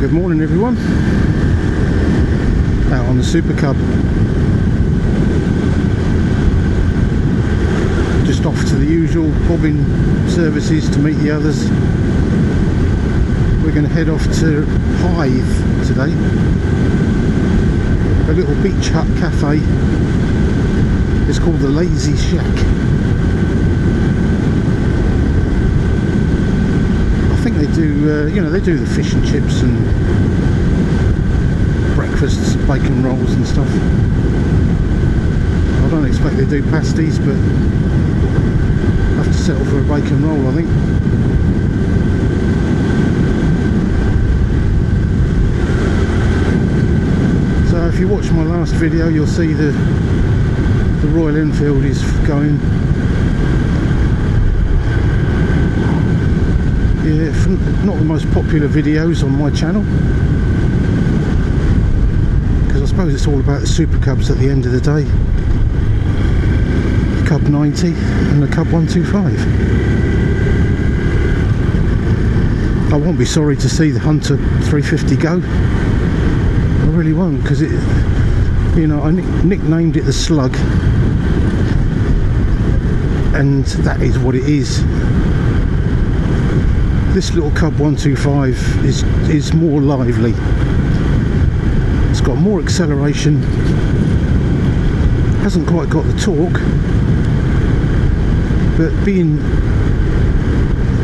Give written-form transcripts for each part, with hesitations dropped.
Good morning everyone, out on the Supercub, just off to the usual bobbing services to meet the others. We're going to head off to Hythe today, a little beach hut cafe. It's called the Lazy Shack. I think they do, they do the fish and chips and breakfasts, bacon rolls and stuff. I don't expect they do pasties, but I have to settle for a bacon roll, I think. So if you watch my last video, you'll see the Royal Enfield is going. Yeah, not the most popular videos on my channel, because I suppose it's all about the Supercubs at the end of the day. The Cub 90 and the Cub 125. I won't be sorry to see the Hunter 350 go. I really won't, because it, I nicknamed it the Slug, and that is what it is. This little Cub 125 is more lively. It's got more acceleration, hasn't quite got the torque, but being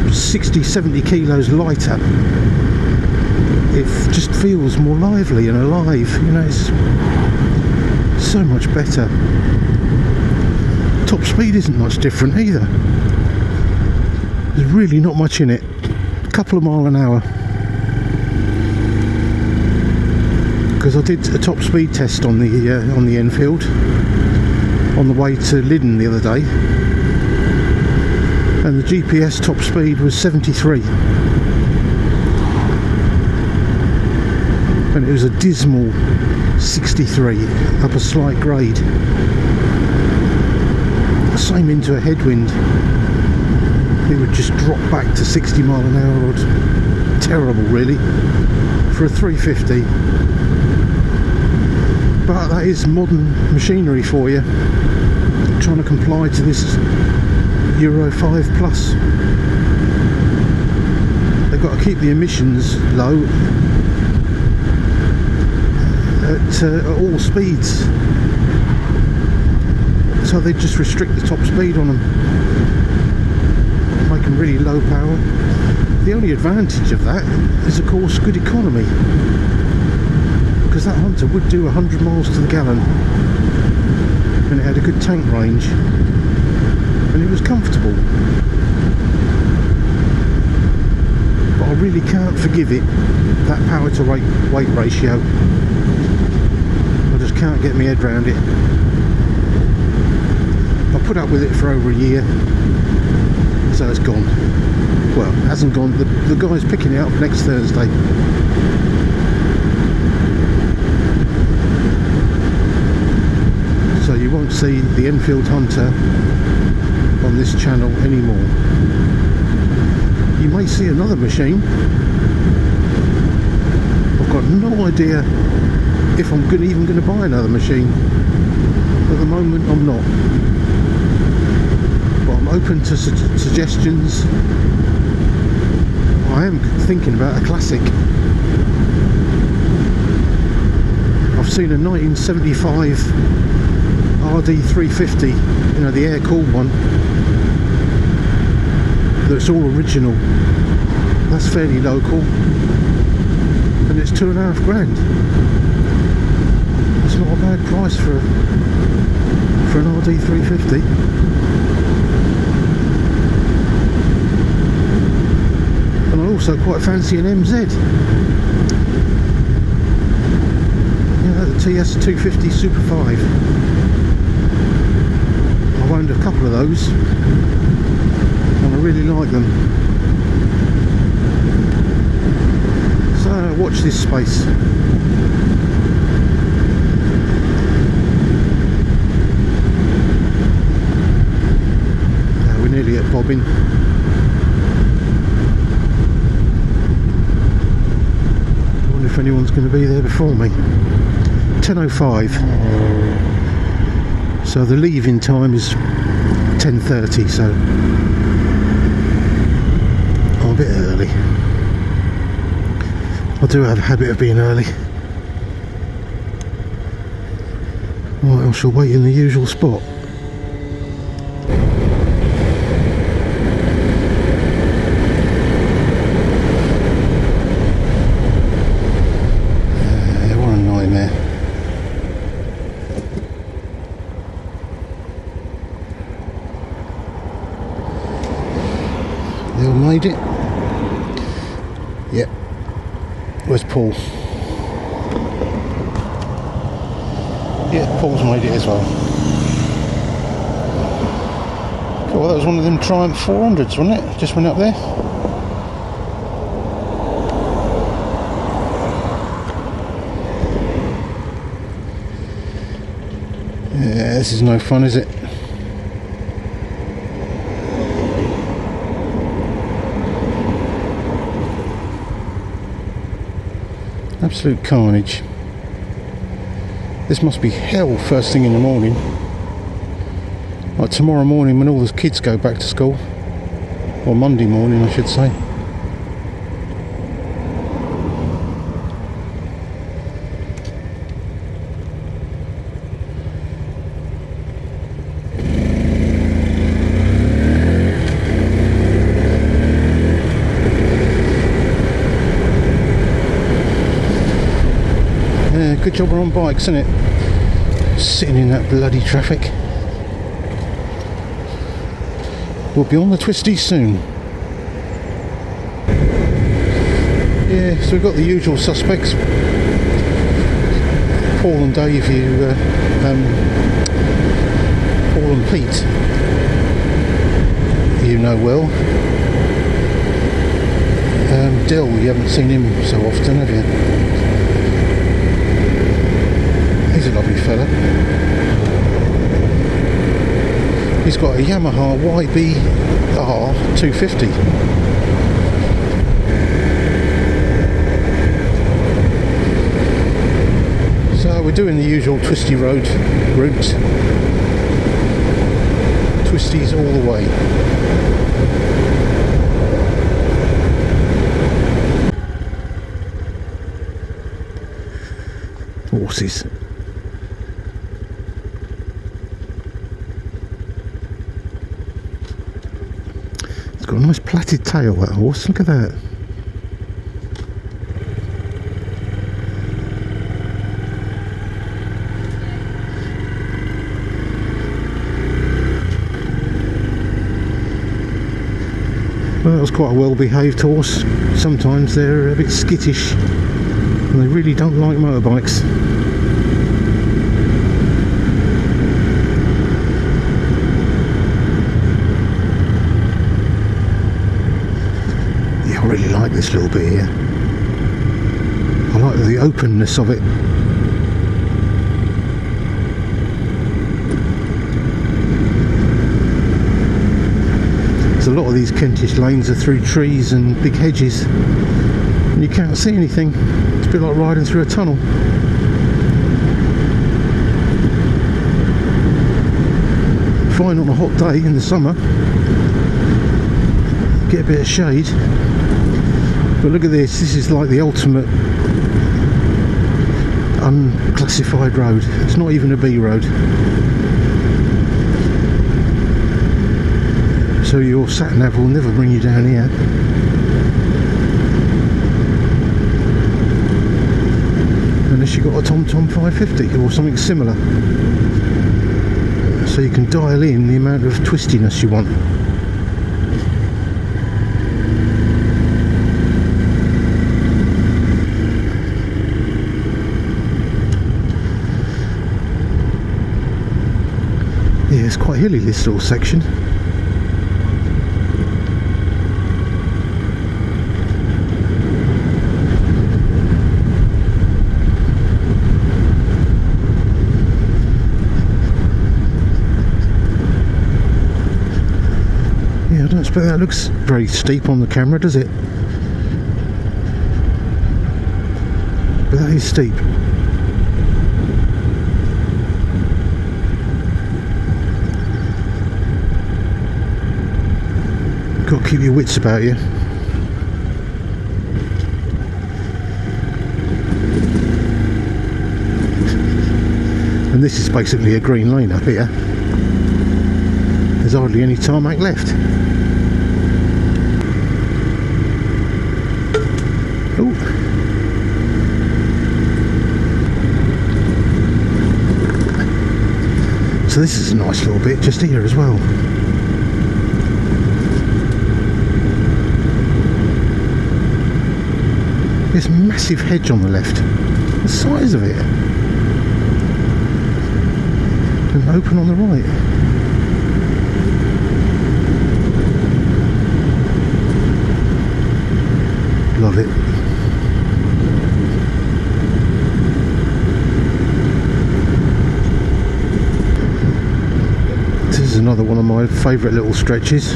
60-70 kilos lighter, it just feels more lively and alive. It's so much better. Top speed isn't much different either. There's really not much in it. A couple of miles an hour. Because I did a top speed test on the Enfield on the way to Lyddon the other day, and the GPS top speed was 73, and it was a dismal 63 up a slight grade. Same into a headwind, it would just drop back to 60 mile an hour. Terrible really for a 350, but that is modern machinery for you, trying to comply to this Euro 5 plus. They've got to keep the emissions low at all speeds, so they just restrict the top speed on them, make them really low power. The only advantage of that is of course good economy, because that Hunter would do 100 miles to the gallon, and it had a good tank range, and it was comfortable. But I really can't forgive it, that power to weight ratio. I just can't get my head around it. I put up with it for over a year, so it's gone. Well, it hasn't gone. The guy's picking it up next Thursday. So you won't see the Enfield Hunter on this channel anymore. You may see another machine. I've got no idea if I'm even going to buy another machine. At the moment I'm not, but I'm open to suggestions. I am thinking about a classic. I've seen a 1975 RD 350, the air-cooled one, that's all original. That's fairly local, and it's £2.5 grand. It's not a bad price for an RD 350. And I also quite fancy an MZ. The TS 250 Super 5. I've owned a couple of those, and I really like them. So watch this space. We're nearly at bobbing. anyone's going to be there before me. 10:05. So the leaving time is 10:30, so I'm a bit early. I do have a habit of being early. Right, I shall wait in the usual spot. What a nightmare. They all made it? Yep. Where's Paul? Yeah, Paul's made it as well. Cool, that was one of them Triumph 400s, wasn't it? Just went up there. Yeah, this is no fun, is it? Absolute carnage. This must be hell first thing in the morning. Like tomorrow morning when all the kids go back to school. Or Monday morning, I should say. Good job we're on bikes, isn't it? Sitting in that bloody traffic. We'll be on the twisties soon. Yeah, so we've got the usual suspects. Paul and Dave, Paul and Pete, you know well. Dill, you haven't seen him so often, have you? He's a lovely fella. He's got a Yamaha YBR 250. So we're doing the usual twisty route. Twisties all the way. Horses. Got a nice plaited tail, that horse. Look at that. Well, that was quite a well-behaved horse. Sometimes they're a bit skittish and they really don't like motorbikes. I really like this little bit here. I like the openness of it. There's a lot of these Kentish lanes are through trees and big hedges and you can't see anything. It's a bit like riding through a tunnel. Fine on a hot day in the summer. Get a bit of shade. But look at this, this is like the ultimate unclassified road. It's not even a B road. So your sat-nav will never bring you down here. Unless you've got a TomTom 550 or something similar. So you can dial in the amount of twistiness you want. Yeah, it's quite hilly, this little section. Yeah, I don't expect that looks very steep on the camera, does it? but that is steep. Got to keep your wits about you. And this is basically a green lane up here. There's hardly any tarmac left. Oh. So this is a nice little bit just here as well. This massive hedge on the left, the size of it, and open on the right. Love it. This is another one of my favourite little stretches.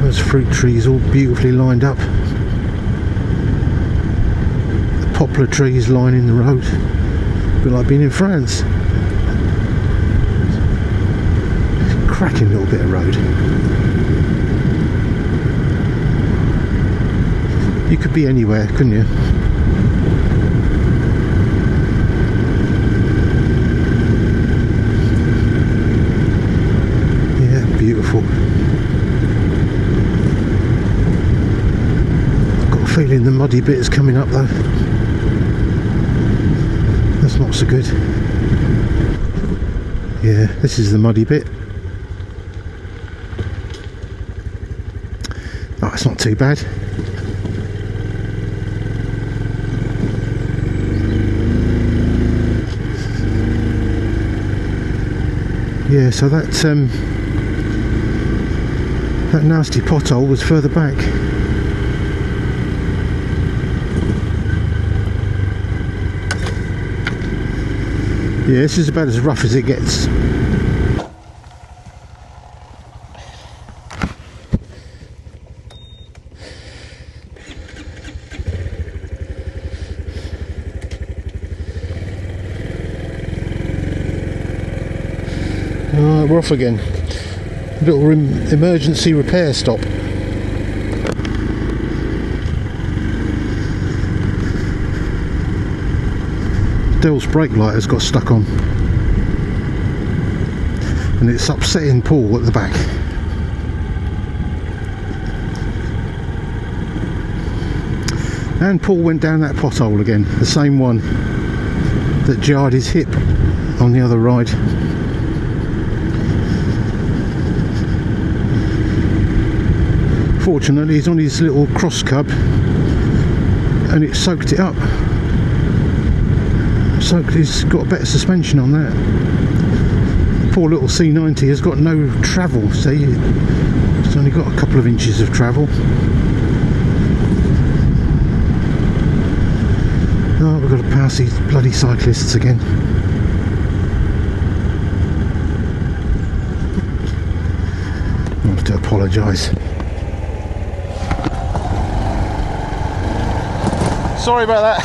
Those fruit trees all beautifully lined up. The poplar trees lining the road. A bit like being in France. Cracking little bit of road. You could be anywhere, couldn't you? Yeah, beautiful. Feeling the muddy bit is coming up though. That's not so good. Yeah, this is the muddy bit. Oh, it's not too bad. Yeah, so that nasty pothole was further back. Yeah, this is about as rough as it gets. Alright, we're off again. A little emergency repair stop. Dell's brake light has got stuck on and it's upsetting Paul at the back. And Paul went down that pothole again, the same one that jarred his hip on the other ride. Fortunately he's on his little cross cub and it soaked it up. So he's got a better suspension on that. Poor little C90 has got no travel, see, it's only got a couple of inches of travel. Oh, we've got to pass these bloody cyclists again. I have to apologise. Sorry about that.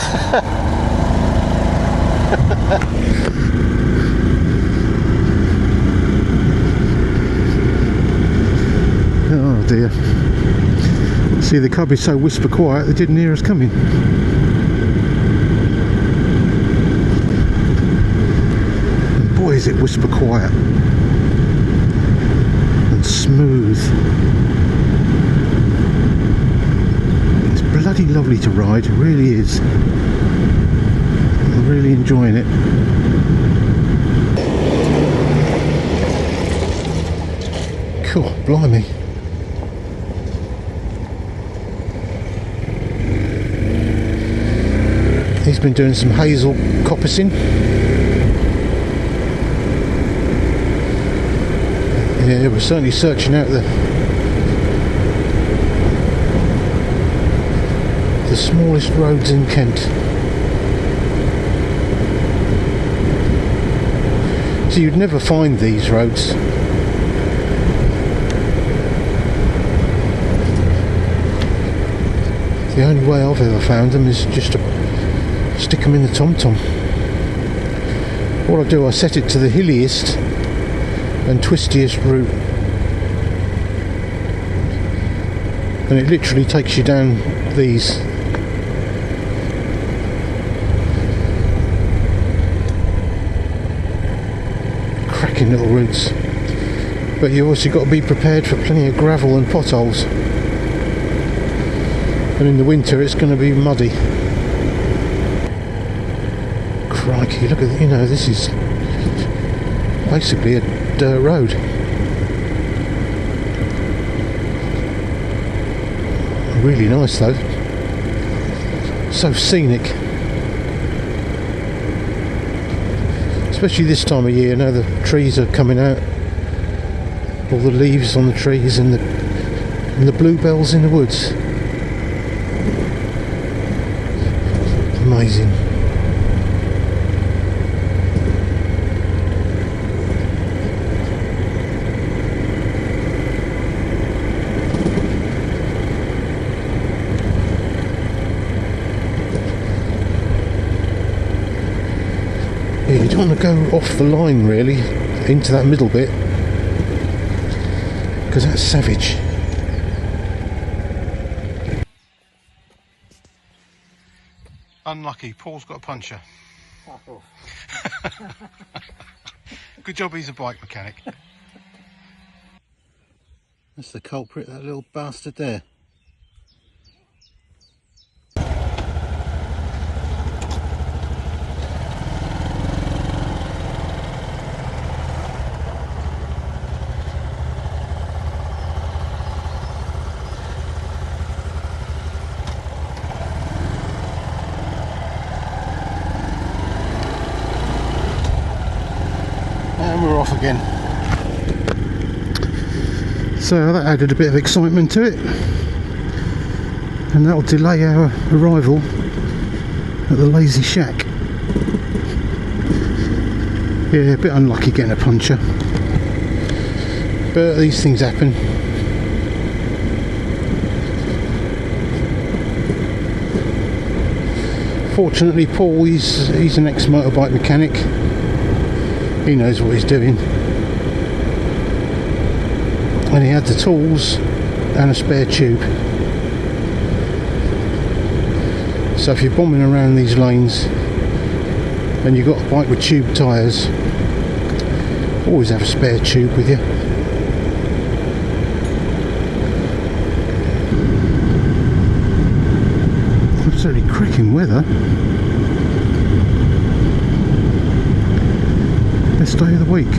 Oh dear. See, the cub is so whisper quiet they didn't hear us coming. And boy is it whisper quiet and smooth. It's bloody lovely to ride, it really is. I'm really enjoying it. Cool, blimey. He's been doing some hazel coppicing. Yeah, we're certainly searching out the smallest roads in Kent. So you'd never find these roads. The only way I've ever found them is just to stick them in the TomTom. What I do, I set it to the hilliest and twistiest route, and it literally takes you down these. Cracking little routes, but you also got to be prepared for plenty of gravel and potholes, and in the winter it's going to be muddy. Crikey, look at, you know, this is basically a dirt road. Really nice though, so scenic, especially this time of year. Now the trees are coming out, all the leaves on the trees and the bluebells in the woods. Amazing. You don't want to go off the line really into that middle bit, because that's savage. Unlucky, Paul's got a puncture. Good job he's a bike mechanic. That's the culprit, that little bastard there. And we're off again. So that added a bit of excitement to it, and that'll delay our arrival at the Lazy Shack. Yeah, a bit unlucky getting a puncture, but these things happen. Fortunately, Paul, he's an ex-motorbike mechanic. He knows what he's doing, and he had the tools and a spare tube. So if you're bombing around these lanes and you've got a bike with tube tyres, always have a spare tube with you. Absolutely cracking weather. Best day of the week.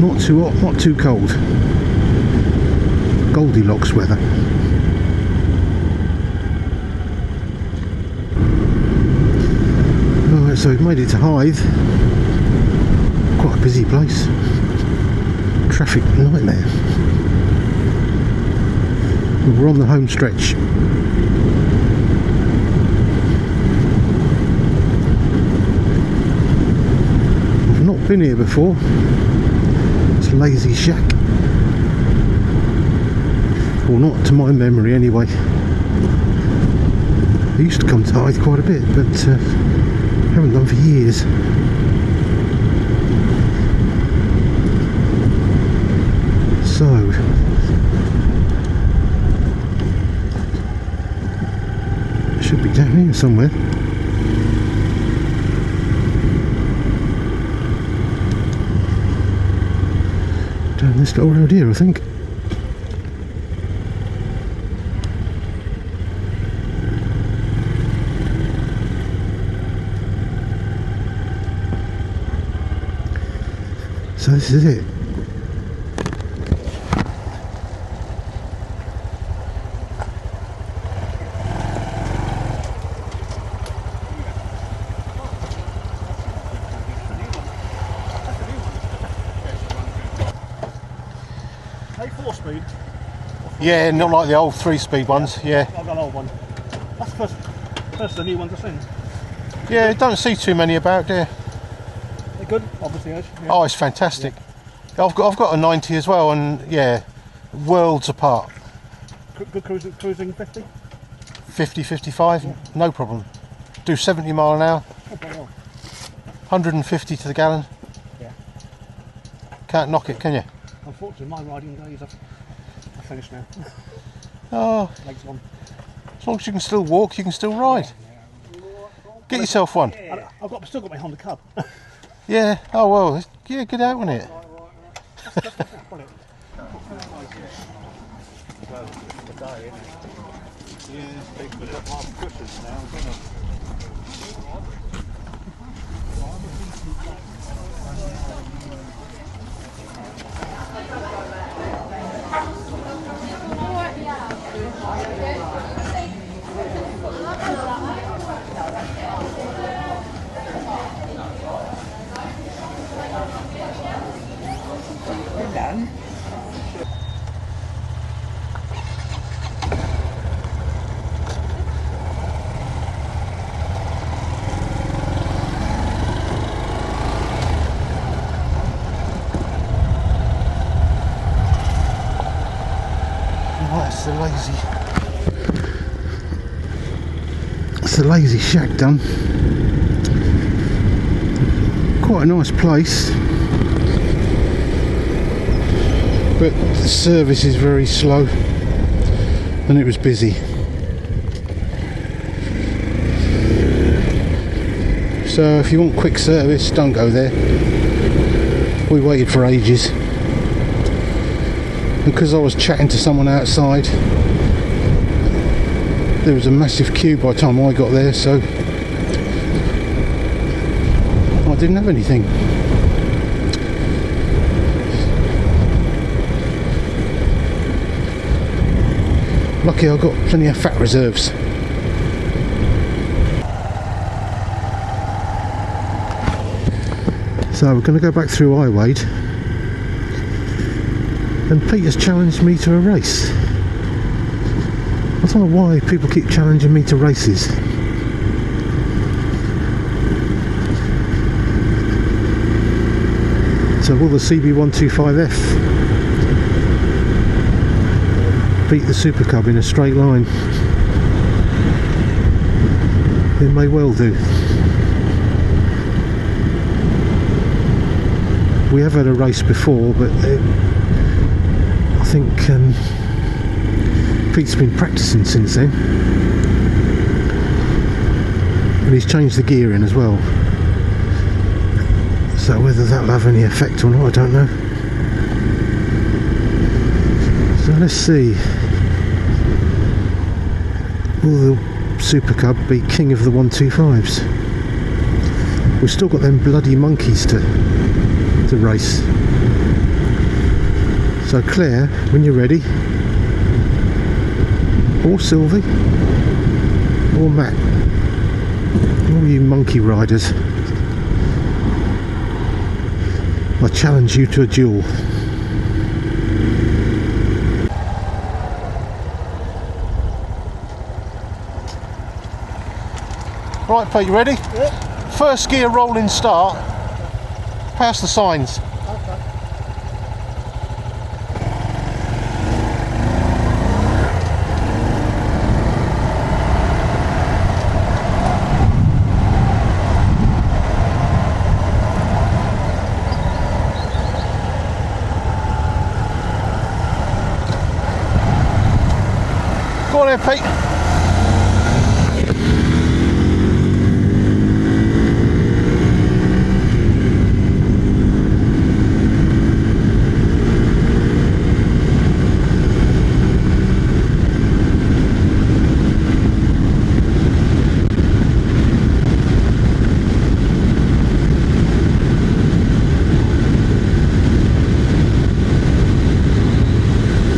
Not too hot, not too cold. Goldilocks weather. Alright, so we've made it to Hythe. Quite a busy place. Traffic nightmare. We're on the home stretch. Not been here before. It's Lazy Shack. Well, not to my memory anyway. I used to come to Hythe quite a bit, but haven't done for years. So it should be down here somewhere. Down this little road here, I think. So this is it. Speed? Yeah, not like the old 3-speed ones. Yeah. I've got an old one. That's the first of the new ones I've seen. Yeah, don't see too many about there. They're good, obviously. Yeah. Oh, it's fantastic. Yeah. I've got a 90 as well, and yeah, worlds apart. Good cruising 50? 50, 55, Yeah. no problem. Do 70 mile an hour, Oh, bloody hell. 150 to the gallon. Yeah. Can't knock it, can you? Unfortunately, my riding days are finished now. Oh, Legs on. as long as you can still walk, you can still ride. Get yourself one. And still got my Honda Cub. Yeah, oh well, yeah, get out on it. Brilliant. That's the lazy shack done. Quite a nice place, but the service is very slow and it was busy. So if you want quick service, don't go there. We waited for ages. Because I was chatting to someone outside, there was a massive queue by the time I got there, so I didn't have anything. Lucky I got plenty of fat reserves. So we're going to go back through Hythe. And Peter's challenged me to a race. I don't know why people keep challenging me to races. So will the c125F beat the Supercub in a straight line? It may well do. We have had a race before, but I think Pete's been practicing since then, and he's changed the gearing as well, so whether that'll have any effect or not, I don't know. So let's see, will the Supercub be king of the 125s? We've still got them bloody monkeys to race. So Claire, when you're ready, or Sylvie, or Matt, all you monkey riders, I challenge you to a duel. Right, Pete, you ready? Yeah. First gear rolling start, pass the signs. Go on then, Pete.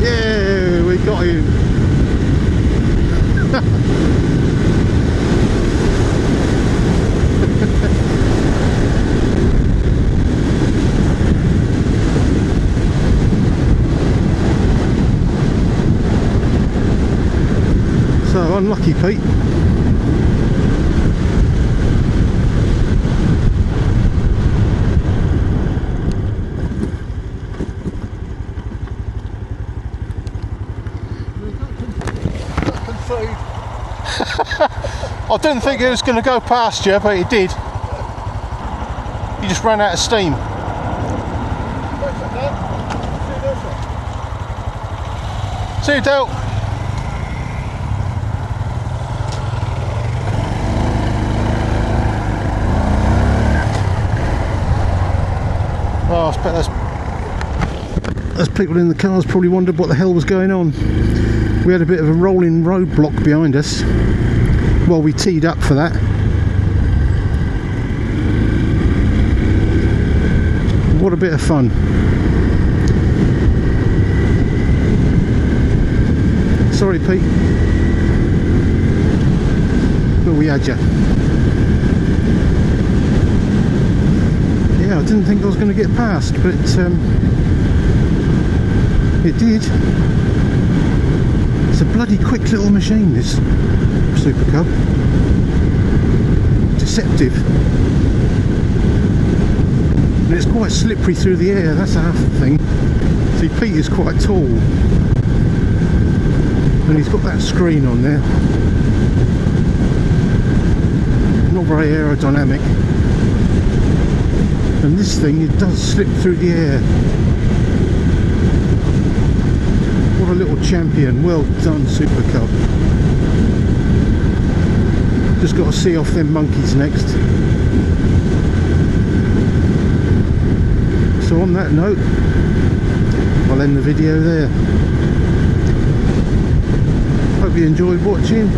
Yeah, we got him. So unlucky, Pete. I didn't think it was going to go past you, but it did. You just ran out of steam. See you, Del. Oh, I bet those people in the cars probably wondered what the hell was going on. We had a bit of a rolling roadblock behind us while we teed up for that. What a bit of fun. Sorry, Pete. But we had you. Yeah, I didn't think I was going to get past, but it did. It's a bloody quick little machine, this Supercub. Deceptive. And it's quite slippery through the air, that's half the thing. See, Pete is quite tall. And he's got that screen on there. Not very aerodynamic. And this thing, it does slip through the air. What a little champion. Well done, Supercub. Just got to see off them monkeys next. So on that note, I'll end the video there. Hope you enjoyed watching,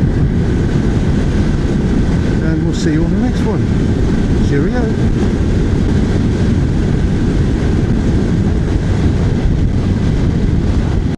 and we'll see you on the next one. Cheerio.